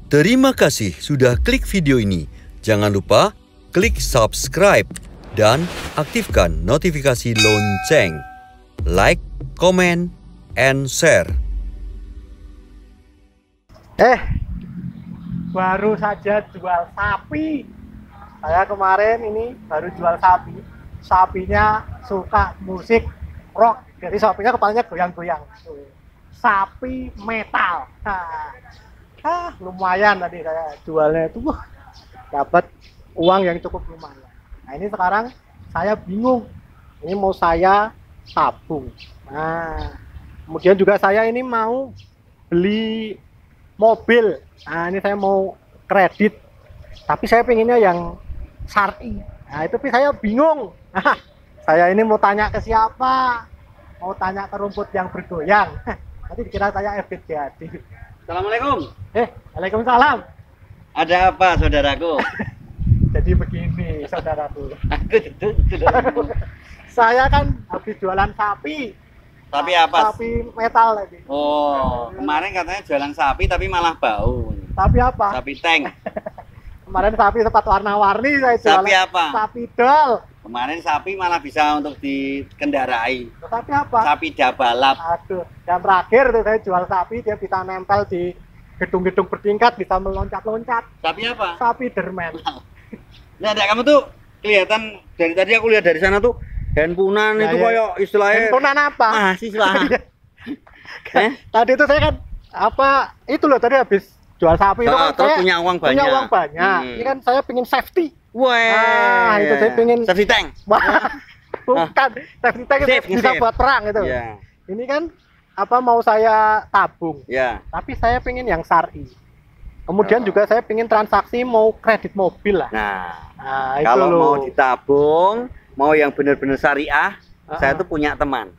Terima kasih sudah klik video ini. Jangan lupa klik subscribe dan aktifkan notifikasi lonceng. Like, comment, and share. Baru saja jual sapi. Saya kemarin ini baru jual sapi. Sapinya suka musik rock. Jadi sapinya kepalanya goyang-goyang. Sapi metal. Lumayan tadi saya jualnya itu dapat uang yang cukup lumayan. Nah ini sekarang saya bingung. Ini mau saya tabung. Nah kemudian juga saya ini mau beli mobil. Nah ini saya mau kredit. Tapi saya pengennya yang syar'i. Nah itu saya bingung. Saya ini mau tanya ke siapa? Mau tanya ke rumput yang bergoyang. Nanti dikira saya FBG. Assalamualaikum. Waalaikumsalam. Ada apa, saudaraku? Jadi begini, saudaraku. Aku Saya kan habis jualan sapi. Sapi apa? Sapi metal tadi. Oh, kemarin katanya jualan sapi tapi malah bau. Sapi apa? Sapi tank. Kemarin sapi sempat warna-warni saya jualan. Sapi apa? Sapi dol. Kemarin sapi malah bisa untuk dikendarai. Sapi apa? Sapi dabalap. Aduh, yang terakhir tuh saya jual sapi, dia bisa nempel di gedung-gedung bertingkat, bisa meloncat-loncat. Sapi apa? Sapi derman. Nah, ada kamu tuh kelihatan dari tadi aku lihat dari sana tuh handphonean Ya, itu ya. kayak istilahnya. Handphonean apa? Mahasiswa. Tadi itu saya kan itu loh tadi habis jual sapi itu kan Terus saya punya uang banyak. punya uang banyak. Ini kan saya pengen safety. Wah, itu saya pengen safety tank. Wah, bukan safety tank itu Safe, bisa safe. buat perang itu. Ya, Ini kan mau saya tabung, ya. tapi saya pengen yang syar'i. Kemudian Oh. juga saya pengen transaksi mau kredit mobil lah. Nah, Itu kalau loh. mau ditabung, mau yang benar-benar syariah, saya Ah. tuh punya teman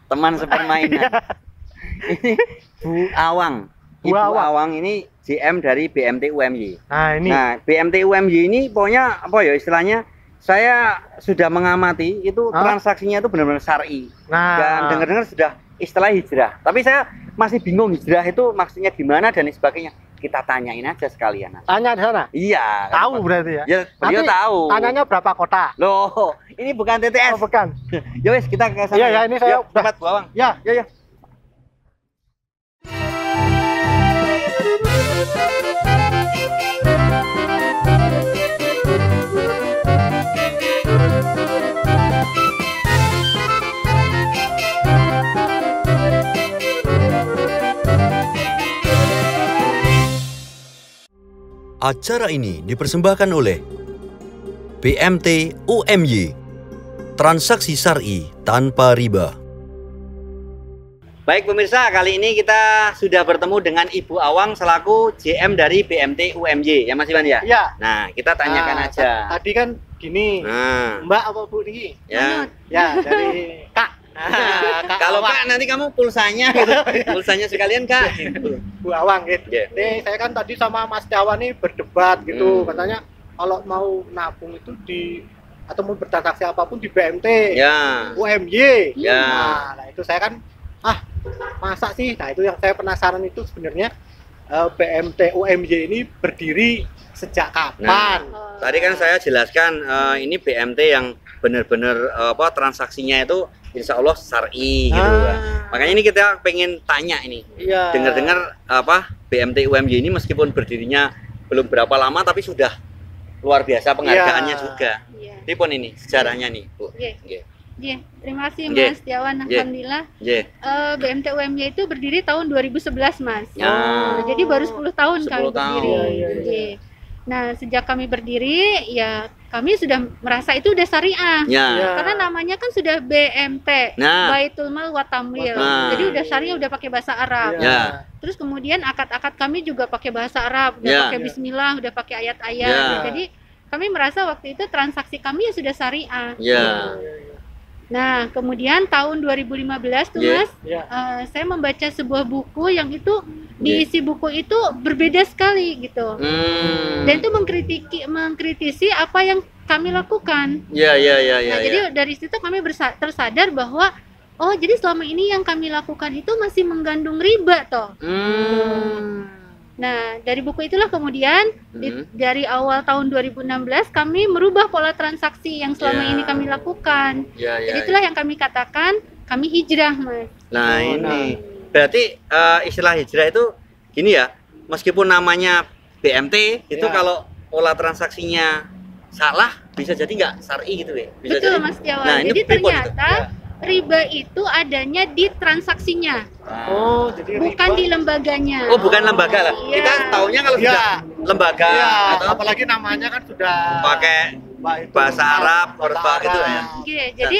sepermainan. Ini Bu Awang. Bu Ibu Awang. Awang ini GM dari BMT UMY. Nah ini, Nah, BMT UMY ini pokoknya apa ya istilahnya? Saya sudah mengamati itu Ah. transaksinya itu benar-benar syar'i. Dan nah, dengar-dengar sudah istilah hijrah. Tapi saya masih bingung hijrah itu maksudnya gimana dan sebagainya. Kita tanyain aja sekalian. tanya di sana. Iya. Tahu berarti ya? Ya, beliau Nanti tahu. Tanyanya berapa kota? Loh, ini bukan TTS. Oh, bukan. Ya wes, kita ke sana. Iya, ya, ini saya Yuk, cepat Bawang. Ya, Ya, ya. Acara ini dipersembahkan oleh BMT UMY, transaksi syar'i tanpa riba. Baik pemirsa, kali ini kita sudah bertemu dengan Ibu Awang selaku GM dari BMT UMY, ya Mas Iwan ya? iya. Nah, kita tanyakan Nah, aja. Tadi kan gini, Nah, Mbak apa Bu ini? ya. Ya, dari Kak. Kak Kalau Awang. Kak nanti kamu pulsanya gitu. Pulsanya sekalian Kak. Gitu. Bu Awang gitu. Ya. Nih, saya kan tadi sama Mas Dawan nih berdebat gitu, Hmm. katanya kalau mau nabung itu atau mau bertransaksi apapun di BMT, Ya. UMY. Ya. Nah, itu saya kan masa sih? Nah, itu yang saya penasaran itu sebenarnya BMT UMY ini berdiri sejak kapan? Tadi kan saya jelaskan ini BMT yang benar-benar transaksinya itu insya Allah syar'i gitu kan. Makanya ini kita pengen tanya ini. Iya. Dengar-dengar BMT UMY ini meskipun berdirinya belum berapa lama tapi sudah luar biasa penghargaannya Iya. juga. Iya. Tipun ini sejarahnya nih, Bu. Iya. Nggih. Iya, terima kasih Nggih. Mas Tiawan. Nggih. Alhamdulillah Nggih. BMT UMY itu berdiri tahun 2011 Mas. Ya. Jadi baru 10 tahun 10 kami berdiri. tahun. Iya. Iya. Nah sejak kami berdiri ya kami sudah merasa itu udah syariah. Ya. Iya. Karena namanya kan sudah BMT, Nah. Baitul Mal wa Tamwil. Nah. Jadi udah syariah, udah pakai bahasa Arab. Iya. Ya. Terus kemudian akad-akad kami juga pakai bahasa Arab, udah Ya. pakai bismillah, udah pakai ayat-ayat. Ya. Jadi kami merasa waktu itu transaksi kami ya sudah syariah. Ya. Nah, kemudian tahun 2015 tuh Yeah. Mas, Iya. saya membaca sebuah buku yang itu di isi buku itu berbeda sekali gitu. Hmm. Dan itu mengkritisi apa yang kami lakukan. Ya, ya, ya, ya. Nah, jadi dari situ kami tersadar bahwa oh, jadi selama ini yang kami lakukan itu masih mengandung riba toh. Hmm. Nah, dari buku itulah kemudian dari awal tahun 2016 kami merubah pola transaksi yang selama Ya. ini kami lakukan. Ya, Jadi itulah yang kami katakan kami hijrah, Mas. Nah, ini berarti istilah hijrah itu gini ya, meskipun namanya BMT itu Ya. kalau pola transaksinya salah bisa jadi nggak syar'i gitu ya. Bisa Betul, jadi. Mas Tiawan. Nah, ini Jadi pripun itu? ternyata riba itu adanya di transaksinya, Oh, jadi bukan riba. di lembaganya. Oh, bukan lembaga lah. Iya. Kita taunya kalau Iya. sudah lembaga Iya, atau apalagi namanya kan sudah pakai bahasa Arab, Urfa gitu ya. Oke, jadi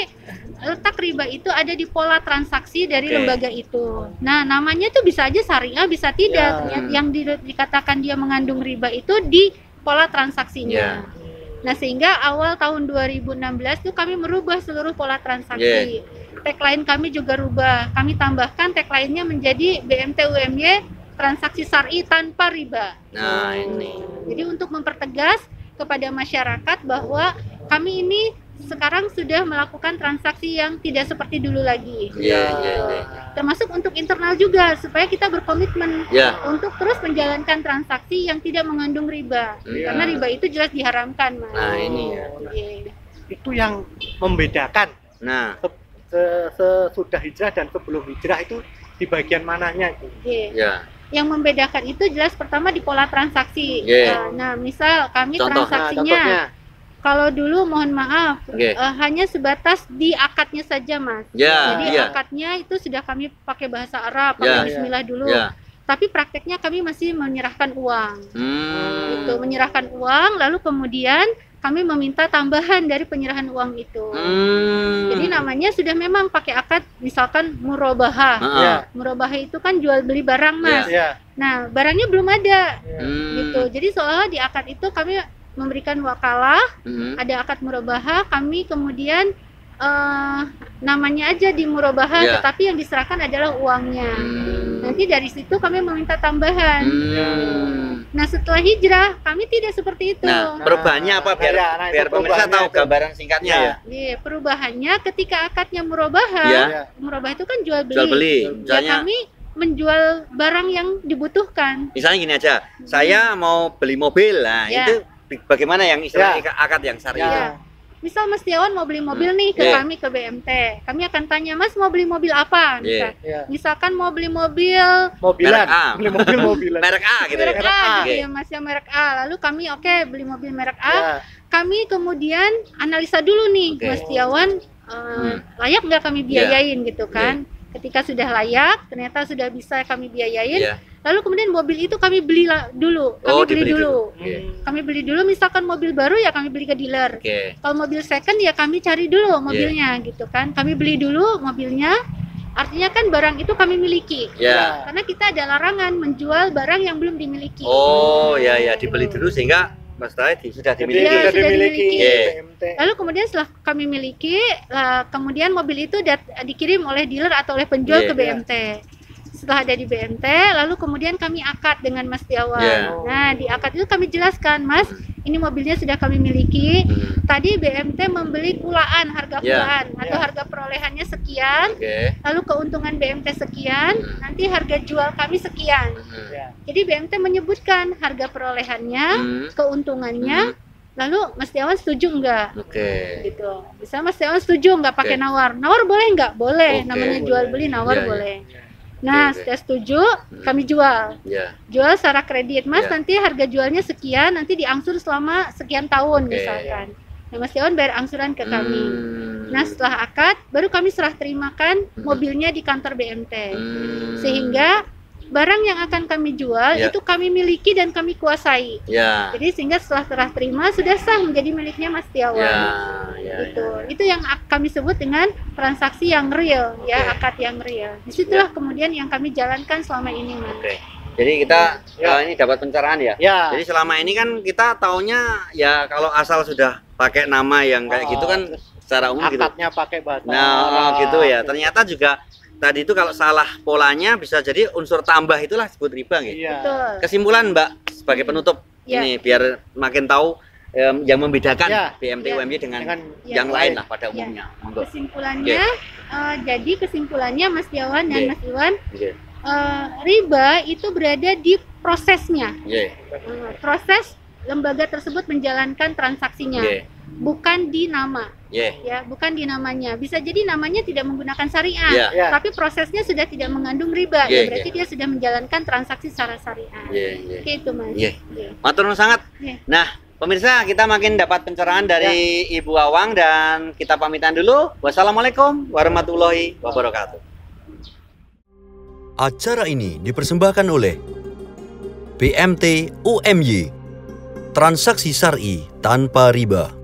letak riba itu ada di pola transaksi dari Oke. lembaga itu. Nah, namanya tuh bisa aja syariah, bisa tidak. Ya. Ternyata yang dikatakan dia mengandung riba itu di pola transaksinya. Ya. Nah, sehingga awal tahun 2016 tuh kami merubah seluruh pola transaksi. Tagline kami juga rubah. Kami tambahkan tagline-nya menjadi BMT UMY transaksi syar'i tanpa riba. Nah, ini. Jadi untuk mempertegas kepada masyarakat bahwa kami ini sekarang sudah melakukan transaksi yang tidak seperti dulu lagi. Iya, iya, iya. Termasuk untuk internal juga supaya kita berkomitmen Ya. untuk terus menjalankan transaksi yang tidak mengandung riba. Iya. Karena riba itu jelas diharamkan, Mas. Nah, ini ya. Iya. Itu yang membedakan Nah, sesudah hijrah dan sebelum hijrah itu di bagian mananya itu. Iya. ya. Yang membedakan itu jelas pertama di pola transaksi. Iya. Nah, misal kami Contoh. transaksinya kalau dulu mohon maaf Oke. hanya sebatas di akadnya saja, Mas. Ya, Jadi iya. akadnya itu sudah kami pakai bahasa Arab, Ya. pakai bismillah dulu. Ya. Tapi prakteknya kami masih menyerahkan uang. Itu Hmm. menyerahkan uang, lalu kemudian kami meminta tambahan dari penyerahan uang itu. Hmm. Jadi namanya sudah memang pakai akad, misalkan murabahah. Heeh. Ya. Murabahah itu kan jual beli barang, Mas. Ya. Nah, barangnya belum ada Hmm. gitu. Jadi seolah di akad itu kami memberikan wakalah, Hmm. ada akad murabahah, kami kemudian namanya aja di murabahah, Ya. tetapi yang diserahkan adalah uangnya. Hmm. Nanti dari situ kami meminta tambahan. Hmm. Nah, setelah hijrah kami tidak seperti itu. Nah, perubahannya apa biar Nah, itu biar pemirsa perubahannya tahu itu. gambaran singkatnya ya. Iya, perubahannya ketika akadnya murabahah, Ya. murabahah itu kan jual beli. Jual beli. Ya, Misalnya kami menjual barang yang dibutuhkan. misalnya gini aja, saya mau beli mobil. Nah, Ya. itu bagaimana yang istilah Ya. akad yang syar'i Ya. itu? Ya. Misal Mas Tiawan mau beli mobil nih ke Yeah. kami ke BMT. Kami akan tanya, "Mas mau beli mobil apa?" Yeah. Ya. Misalkan mau beli mobil Mobilan. Merek A. Beli mobilan. Merek A gitu ya. merek Merek A, A. gitu ya Mas, ya merek A. Lalu kami beli mobil merek A. Ya. Kami kemudian analisa dulu nih, Oke. Mas Tiawan layak nggak kami biayain gitu kan? Ketika sudah layak, ternyata sudah bisa kami biayain. Iya. Lalu kemudian mobil itu kami beli dulu. Kami Oh, beli dibeli dulu. Oke. Kami beli dulu, misalkan mobil baru ya kami beli ke dealer. Oke. Kalau mobil second ya kami cari dulu mobilnya gitu kan. Kami beli dulu mobilnya. Artinya kan barang itu kami miliki. Ya. Karena kita ada larangan menjual barang yang belum dimiliki. Oh, ya ya dibeli dulu sehingga Mas Tahe sudah Jadi dimiliki. Iya, sudah sudah dimiliki dimiliki. BMT. Lalu kemudian setelah kami miliki, kemudian mobil itu dikirim oleh dealer atau oleh penjual Iya. ke BMT. Setelah ada di BMT, lalu kemudian kami akad dengan Mas Tiawan. Iya. Nah, di akad itu kami jelaskan, Mas, ini mobilnya sudah kami miliki. Hmm. Tadi BMT membeli kulaan, harga Iya. kulaan atau Iya. harga perolehannya sekian, Oke. lalu keuntungan BMT sekian, nanti harga jual kami sekian. Hmm. Ya. Jadi BMT menyebutkan harga perolehannya, Hmm. keuntungannya, lalu Mas Tiawan setuju enggak? Oke. Gitu. Bisa Mas Tiawan setuju enggak pakai Oke. nawar? Nawar boleh enggak? Boleh. Oke. Namanya jual beli nawar Iya, iya. boleh. Nah, Oke. sudah setuju, kami jual. Ya. Jual secara kredit. Mas, Ya. nanti harga jualnya sekian, nanti diangsur selama sekian tahun Oke. misalkan. Nah, Mas Tiawan bayar angsuran ke kami. Hmm. Nah, setelah akad, baru kami serah terimakan Hmm. mobilnya di kantor BMT. Hmm. Sehingga barang yang akan kami jual Ya. itu kami miliki dan kami kuasai. Ya. Jadi sehingga setelah serah terima sudah sah menjadi miliknya Mas Tiawan. Ya. Gitu. Itu yang kami sebut dengan transaksi yang real, ya, Oke. akad yang real. Disitulah kemudian yang kami jalankan selama ini, Mas. Oke. Jadi kita Ya. ini dapat pencerahan ya. Ya. Jadi selama ini kan kita taunya ya kalau asal sudah pakai nama yang kayak gitu kan terus secara umum gitu. akadnya pakai bahasa Nah, Arab. gitu ya. Ternyata juga tadi itu kalau salah polanya bisa jadi unsur tambah itulah disebut riba gitu. Iya. Betul. Kesimpulan Mbak sebagai penutup Ya. ini biar makin tahu yang membedakan Ya. BMT Ya. UMY dengan Dengan yang lain. lain lah pada umumnya. Monggo. Kesimpulannya, jadi kesimpulannya Mas Tiawan dan Oke. Mas Iwan, Oke. riba itu berada di prosesnya. Yeah. Proses lembaga tersebut menjalankan transaksinya, Yeah. bukan di nama. Yeah. Ya, bukan di namanya. Bisa jadi namanya tidak menggunakan syariah, Yeah. Ya. tapi prosesnya sudah tidak mengandung riba. Yeah, Ya, berarti dia sudah menjalankan transaksi secara syariah. Yeah, yeah. Gitu, Mas. Yeah. Yeah. Matur nuwun sangat. Yeah. Nah, pemirsa, kita makin dapat pencerahan dari Ibu Awang dan kita pamitan dulu. Wassalamualaikum warahmatullahi wabarakatuh. Acara ini dipersembahkan oleh BMT UMY, transaksi syar'i tanpa riba.